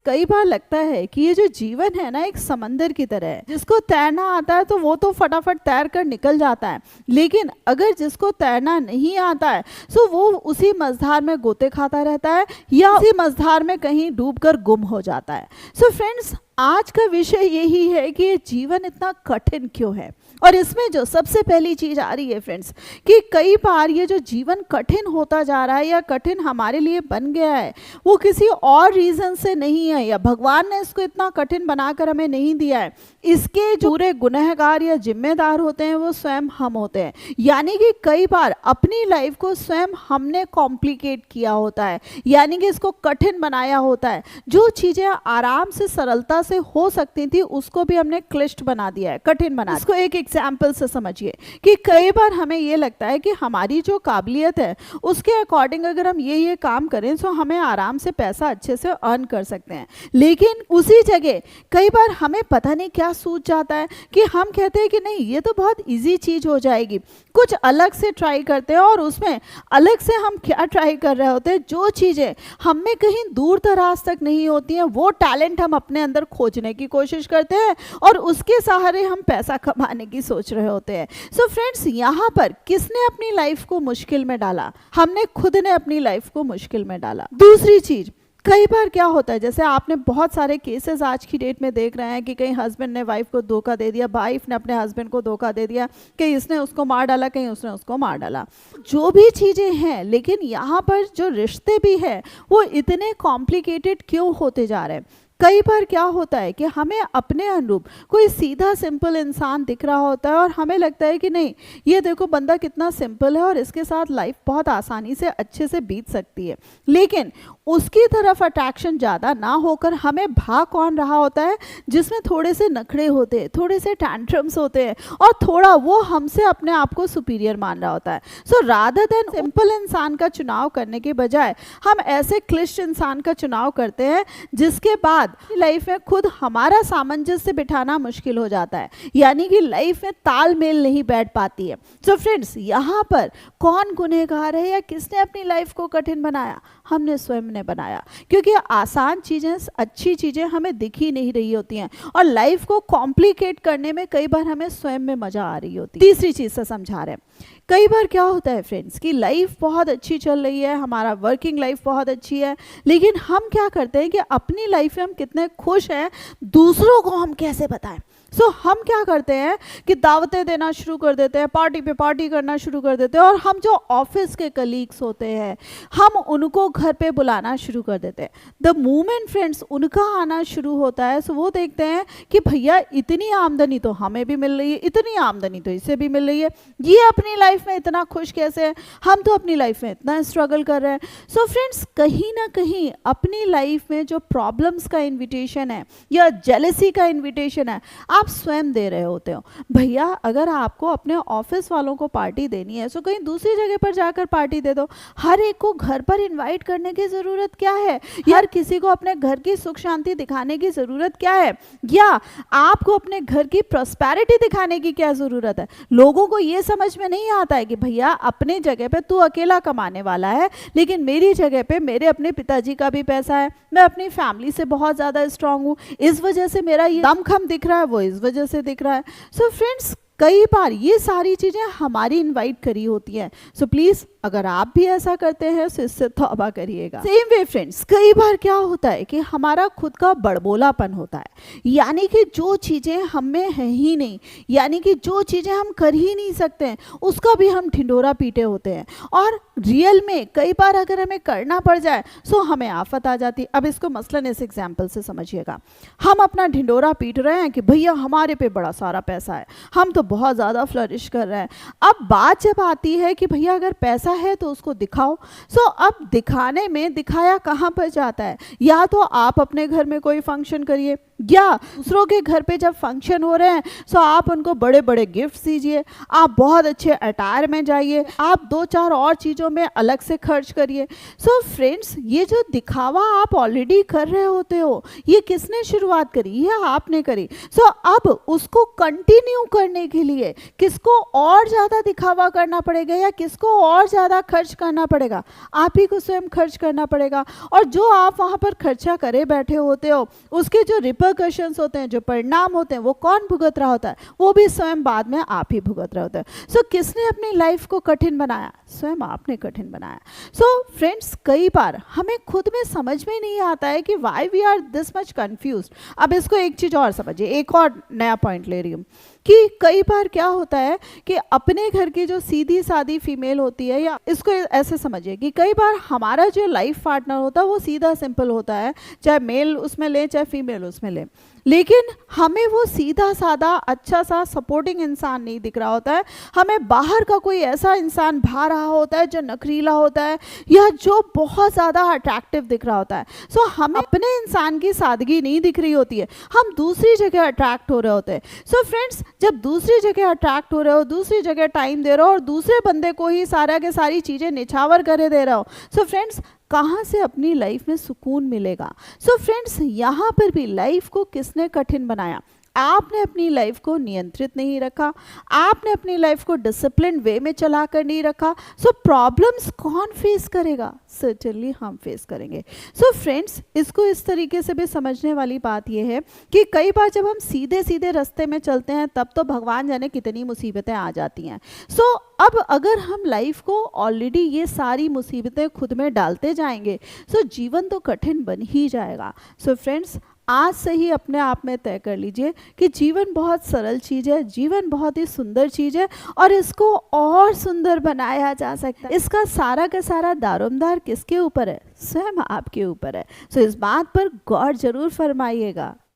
कई बार लगता है कि ये जो जीवन है ना एक समंदर की तरह है। जिसको तैरना आता है तो वो तो फटाफट तैर कर निकल जाता है, लेकिन अगर जिसको तैरना नहीं आता है तो वो उसी मझधार में गोते खाता रहता है या उसी मझधार में कहीं डूबकर गुम हो जाता है। सो फ्रेंड्स, आज का विषय यही है कि ये जीवन इतना कठिन क्यों है। और इसमें जो सबसे पहली चीज आ रही है फ्रेंड्स, कि कई बार ये जो जीवन कठिन होता जा रहा है या कठिन हमारे लिए बन गया है, वो किसी और रीजन से नहीं है, या भगवान ने इसको इतना कठिन बनाकर हमें नहीं दिया है। इसके जो पूरे गुनहगार या जिम्मेदार होते हैं वो स्वयं हम होते हैं। यानी कि कई बार अपनी लाइफ को स्वयं हमने कॉम्प्लिकेट किया होता है, यानी कि इसको कठिन बनाया होता है। जो चीजें आराम से सरलता से हो सकती थी उसको भी हमने क्लिष्ट बना दिया है, कठिन बना। इसको एक एग्जाम्पल से समझिए कि कई बार हमें ये लगता है कि हमारी जो काबिलियत है उसके अकॉर्डिंग अगर हम ये काम करें तो हमें आराम से पैसा अच्छे से अर्न कर सकते हैं, लेकिन उसी जगह कई बार हमें पता नहीं क्या सूझ जाता है कि हम कहते हैं कि नहीं ये तो बहुत इजी चीज हो जाएगी, कुछ अलग से ट्राई करते हैं। और उसमें अलग से हम क्या ट्राई कर रहे होते हैं, जो चीजें हम में कहीं दूर दराज तक नहीं होती हैं वो टैलेंट हम अपने अंदर खोजने की कोशिश करते हैं और उसके सहारे हम पैसा कमाने की सोच रहे होते हैं। सो फ्रेंड्स, यहाँ पर किसने अपनी लाइफ को मुश्किल में डाला? हमने खुद ने अपनी लाइफ को मुश्किल में डाला। दूसरी चीज, कई बार क्या होता है, जैसे आपने बहुत सारे केसेस आज की डेट में देख रहे हैं कि कहीं हस्बैंड ने वाइफ को धोखा दे दिया, वाइफ ने अपने हस्बैंड को धोखा दे दिया, कहीं इसने उसको मार डाला, कहीं उसने उसको मार डाला। जो भी चीज़ें हैं, लेकिन यहाँ पर जो रिश्ते भी हैं वो इतने कॉम्प्लिकेटेड क्यों होते जा रहे हैं? कई बार क्या होता है कि हमें अपने अनुरूप कोई सीधा सिंपल इंसान दिख रहा होता है और हमें लगता है कि नहीं ये देखो बंदा कितना सिंपल है और इसके साथ लाइफ बहुत आसानी से अच्छे से बीत सकती है, लेकिन उसकी तरफ अट्रैक्शन ज़्यादा ना होकर हमें भाग कौन रहा होता है, जिसमें थोड़े से नखरे होते हैं, थोड़े से टैंट्रम्स होते हैं और थोड़ा वो हमसे अपने आप को सुपीरियर मान रहा होता है। सो रादर देन सिंपल इंसान का चुनाव करने के बजाय हम ऐसे क्लिष्ट इंसान का चुनाव करते हैं जिसके बाद लाइफ में खुद हमारा सामंजस्य बिठाना मुश्किल हो जाता है, यानी कि लाइफ में तालमेल नहीं बैठ पाती है। सो फ्रेंड्स, यहाँ पर कौन गुनहगार है या किसने अपनी लाइफ को कठिन बनाया? हमने स्वयं ने बनाया, क्योंकि आसान चीजें, अच्छी चीजें हमें दिख ही नहीं रही होती हैं और लाइफ को कॉम्प्लिकेट करने में कई बार हमें स्वयं में मजा आ रही होती है। तीसरी चीज से समझा रहे हैं, कई बार क्या होता है फ्रेंड्स कि लाइफ बहुत अच्छी चल रही है, हमारा वर्किंग लाइफ बहुत अच्छी है, लेकिन हम क्या करते हैं कि अपनी लाइफ में हम कितने खुश हैं दूसरों को हम कैसे बताएं। सो हम क्या करते हैं कि दावतें देना शुरू कर देते हैं, पार्टी पे पार्टी करना शुरू कर देते हैं, और हम जो ऑफिस के कलीग्स होते हैं हम उनको घर पे बुलाना शुरू कर देते हैं। द मोमेंट फ्रेंड्स उनका आना शुरू होता है, सो वो देखते हैं कि भैया इतनी आमदनी तो हमें भी मिल रही है, इतनी आमदनी तो इसे भी मिल रही है, ये अपनी लाइफ में इतना खुश कैसे है, हम तो अपनी लाइफ में इतना स्ट्रगल कर रहे हैं। सो फ्रेंड्स, कहीं ना कहीं अपनी लाइफ में जो प्रॉब्लम्स का इन्विटेशन है या जेलसी का इन्विटेशन है आप स्वयं दे रहे होते हो। भैया अगर आपको अपने ऑफिस वालों को पार्टी देनी है तो कहीं दूसरी जगह पर जाकर पार्टी दे दो। हर एक को घर पर इनवाइट करने की जरूरत क्या है? यार किसी को अपने घर की सुख शांति दिखाने की जरूरत क्या है? या आपको अपने घर की प्रॉस्पेरिटी दिखाने की क्या जरूरत है? लोगों को ये समझ में नहीं आता है कि भैया अपने जगह पे तू अकेला कमाने वाला है, लेकिन मेरी जगह पे मेरे अपने पिताजी का भी पैसा है, मैं अपनी फैमिली से बहुत ज्यादा स्ट्रांग हूँ, इस वजह से मेरा ये दमखम दिख रहा है, वो इस वजह से दिख रहा है। सो फ्रेंड्स, कई बार ये सारी चीजें हमारी इनवाइट करी होती हैं। सो प्लीज अगर आप भी ऐसा करते हैं तो इससे तौबा करिएगा। सेम वे फ्रेंड्स, कई बार क्या होता है कि हमारा खुद का बड़बोलापन होता है, यानी कि जो चीजें हम में है ही नहीं, यानी कि जो चीजें हम कर ही नहीं सकते हैं उसका भी हम ढिंढोरा पीटे होते हैं, और रियल में कई बार अगर हमें करना पड़ जाए तो हमें आफत आ जाती। अब इसको मसलन इस एग्जाम्पल से समझिएगा, हम अपना ढिंढोरा पीट रहे हैं कि भैया हमारे पे बड़ा सारा पैसा है, हम तो बहुत ज़्यादा फ्लरिश कर रहे हैं। अब बात जब आती है कि भैया अगर पैसा है तो उसको दिखाओ, सो अब दिखाने में दिखाया कहाँ पर जाता है? या तो आप अपने घर में कोई फंक्शन करिए, या दूसरों के घर पे जब फंक्शन हो रहे हैं तो आप उनको बड़े बड़े गिफ्ट दीजिए, आप बहुत अच्छे अटायर में जाइए, आप 2-4 और चीज़ों में अलग से खर्च करिए। सो फ्रेंड्स, ये जो दिखावा आप ऑलरेडी कर रहे होते हो, ये किसने शुरुआत करी? ये आपने करी। सो अब उसको कंटिन्यू करने के लिए किसको और ज़्यादा दिखावा करना पड़ेगा या किसको और ज़्यादा खर्च करना पड़ेगा? आप ही को स्वयं खर्च करना पड़ेगा। और जो आप वहाँ पर खर्चा करे बैठे होते हो, उसके जो रिपरकशंस होते हैं, जो परिणाम होते हैं, वो कौन भुगत रहा होता है? वो भी स्वयं बाद में आप ही भुगत रहे होते हैं। सो किसने अपनी लाइफ को कठिन बनाया? स्वयं आपने कठिन बनाया। सो फ्रेंड्स, कई बार हमें खुद में समझ में नहीं आता है कि why we are this much confuse. अब इसको एक चीज़ और समझिए, एक और नया पॉइंट ले रही हूँ कि कई बार क्या होता है कि अपने घर की जो सीधी सादी फीमेल होती है, या इसको ऐसे समझिए कि कई बार हमारा जो लाइफ पार्टनर होता है वो सीधा सिंपल होता है, चाहे मेल उसमें ले चाहे फीमेल उसमें ले, लेकिन हमें वो सीधा सादा अच्छा सा सपोर्टिंग इंसान नहीं दिख रहा होता है। हमें बाहर का कोई ऐसा इंसान भा रहा होता है जो नखरीला होता है या जो बहुत ज़्यादा अट्रैक्टिव दिख रहा होता है। सो हमें अपने इंसान की सादगी नहीं दिख रही होती है, हम दूसरी जगह अट्रैक्ट हो रहे होते हैं। सो फ्रेंड्स, जब दूसरी जगह अट्रैक्ट हो रहे हो, दूसरी जगह टाइम दे रहे हो और दूसरे बंदे को ही सारा के सारी चीज़ें निछावर करे दे रहे हो, सो फ्रेंड्स कहाँ से अपनी लाइफ में सुकून मिलेगा? सो फ्रेंड्स, यहाँ पर भी लाइफ को किसने कठिन बनाया? आपने अपनी लाइफ को नियंत्रित नहीं रखा, आपने अपनी लाइफ को डिसिप्लिन वे में चला कर नहीं रखा। सो प्रॉब्लम्स कौन फेस करेगा? सर्टेनली हम फेस करेंगे। सो फ्रेंड्स, इसको इस तरीके से भी समझने वाली बात यह है कि कई बार जब हम सीधे सीधे रास्ते में चलते हैं तब तो भगवान जाने कितनी मुसीबतें आ जाती हैं। सो अब अगर हम लाइफ को ऑलरेडी ये सारी मुसीबतें खुद में डालते जाएंगे, सो जीवन तो कठिन बन ही जाएगा। सो फ्रेंड्स, आज से ही अपने आप में तय कर लीजिए कि जीवन बहुत सरल चीज़ है, जीवन बहुत ही सुंदर चीज़ है और इसको और सुंदर बनाया जा सकता है। इसका सारा का सारा दारोमदार किसके ऊपर है? स्वयं आपके ऊपर है। सो इस बात पर गौर जरूर फरमाइएगा।